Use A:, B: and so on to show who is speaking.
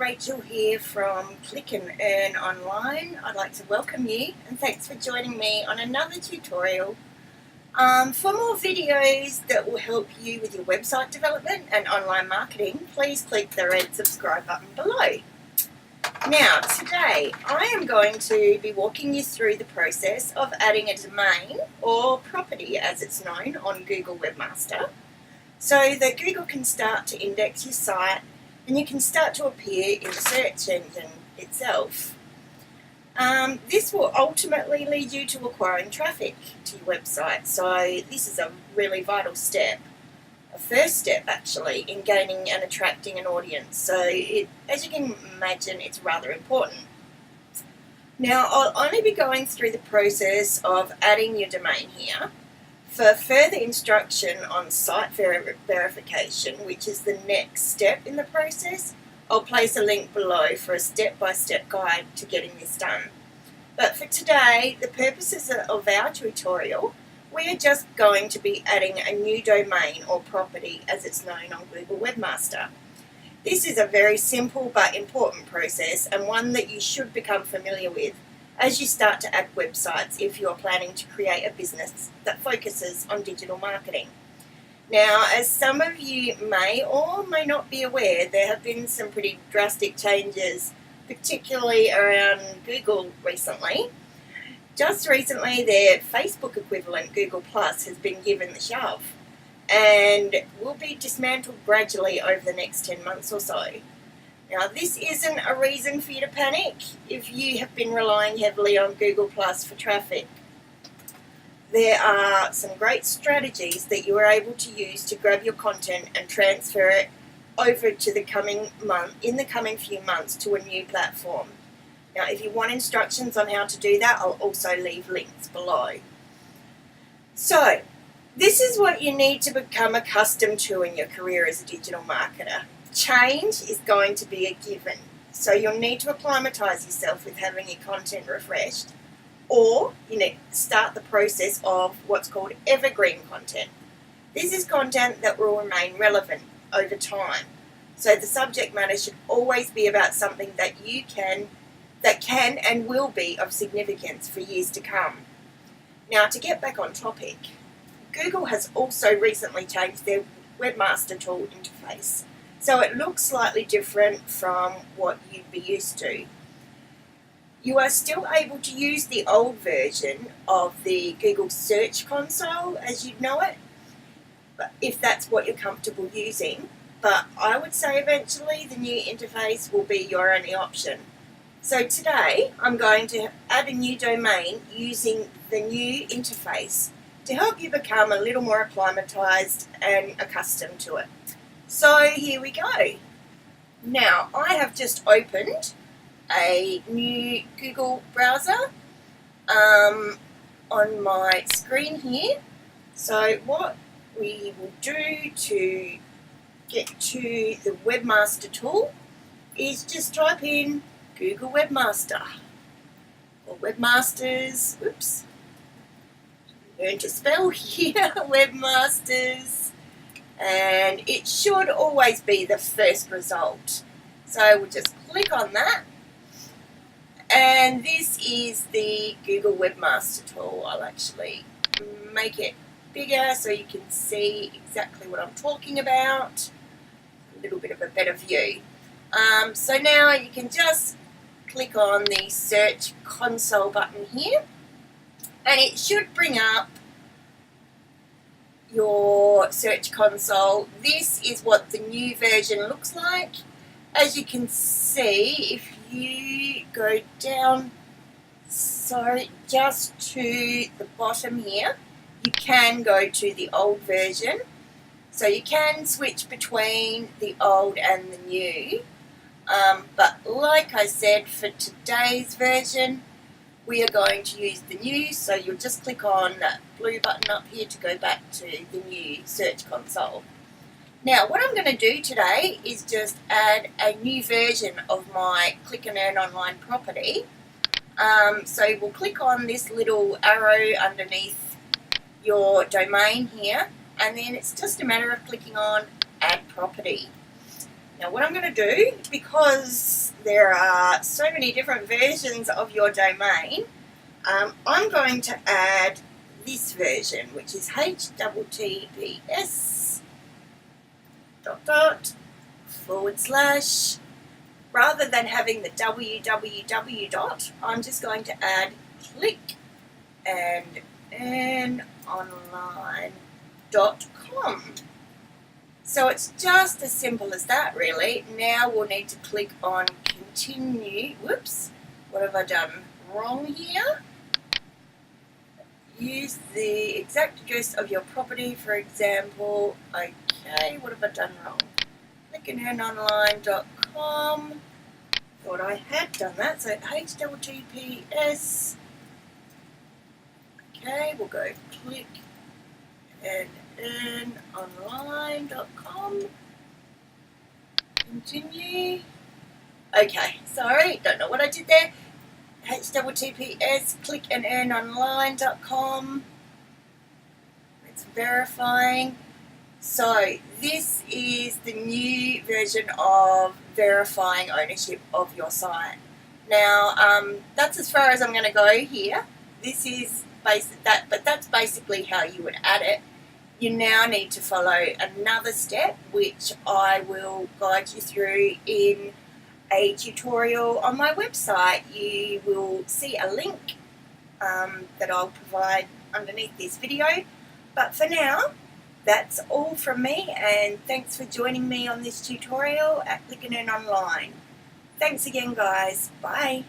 A: Rachel here from Click and Earn Online. I'd like to welcome you and thanks for joining me on another tutorial. For more videos that will help you with your website development and online marketing, please click the red subscribe button below. Now, today I am going to be walking you through the process of adding a domain or property as it's known on Google Webmaster so that Google can start to index your site and you can start to appear in the search engine itself. This will ultimately lead you to acquiring traffic to your website, so this is a really vital step, a first step actually, in gaining and attracting an audience. So as you can imagine, it's rather important. Now, I'll only be going through the process of adding your domain here. For further instruction on site verification, which is the next step in the process, I'll place a link below for a step-by-step guide to getting this done. But for today, the purposes of our tutorial, we are just going to be adding a new domain or property as it's known on Google Webmaster. This is a very simple but important process and one that you should become familiar with as you start to add websites if you're planning to create a business that focuses on digital marketing. Now, as some of you may or may not be aware, there have been some pretty drastic changes, particularly around Google recently. Just recently, their Facebook equivalent, Google Plus, has been given the shove and will be dismantled gradually over the next 10 months or so. Now, this isn't a reason for you to panic if you have been relying heavily on Google Plus for traffic. There are some great strategies that you are able to use to grab your content and transfer it over to the coming few months to a new platform. Now, if you want instructions on how to do that, I'll also leave links below. So, this is what you need to become accustomed to in your career as a digital marketer. Change is going to be a given, so you'll need to acclimatise yourself with having your content refreshed, or you need to start the process of what's called evergreen content. This is content that will remain relevant over time, so the subject matter should always be about something that can and will be of significance for years to come. Now, to get back on topic, Google has also recently changed their Webmaster tool interface. So it looks slightly different from what you'd be used to. You are still able to use the old version of the Google Search Console as you'd know it, but if that's what you're comfortable using. But I would say eventually the new interface will be your only option. So today I'm going to add a new domain using the new interface to help you become a little more acclimatized and accustomed to it. So here we go. Now, I have just opened a new Google browser on my screen here. So what we will do to get to the Webmaster tool is just type in Google Webmaster or Webmasters. Oops. Learn to spell here, Webmasters. And it should always be the first result. So we'll just click on that. And this is the Google Webmaster tool. I'll actually make it bigger so you can see exactly what I'm talking about. A little bit of a better view. So now you can just click on the Search Console button here. And it should bring up your Search Console. This is what the new version looks like. As you can see, if you go down, just to the bottom here, you can go to the old version. So you can switch between the old and the new. But like I said, for today's version, we are going to use the new, so you'll just click on that blue button up here to go back to the new Search Console. Now, what I'm going to do today is just add a new version of my Click and Earn Online property. So we'll click on this little arrow underneath your domain here, and then it's just a matter of clicking on Add Property. Now what I'm going to do, because there are so many different versions of your domain, I'm going to add this version, which is https // rather than having the www . I'm just going to add click and earnonline.com. So it's just as simple as that, really. Now we'll need to click on continue. Whoops, what have I done wrong here? Use the exact address of your property, for example. Okay, what have I done wrong? Click and earnonline.com. Thought I had done that, so https. Okay, we'll go click and earnonline.com. Continue. Okay, sorry, don't know what I did there. https click and earnonline.com. It's verifying. So this is the new version of verifying ownership of your site. Now that's as far as I'm going to go here. This is that's basically how you would add it. You now need to follow another step, which I will guide you through in a tutorial on my website. You will see a link that I'll provide underneath this video. But for now, that's all from me, and thanks for joining me on this tutorial at Click and Earn Online. Thanks again, guys. Bye.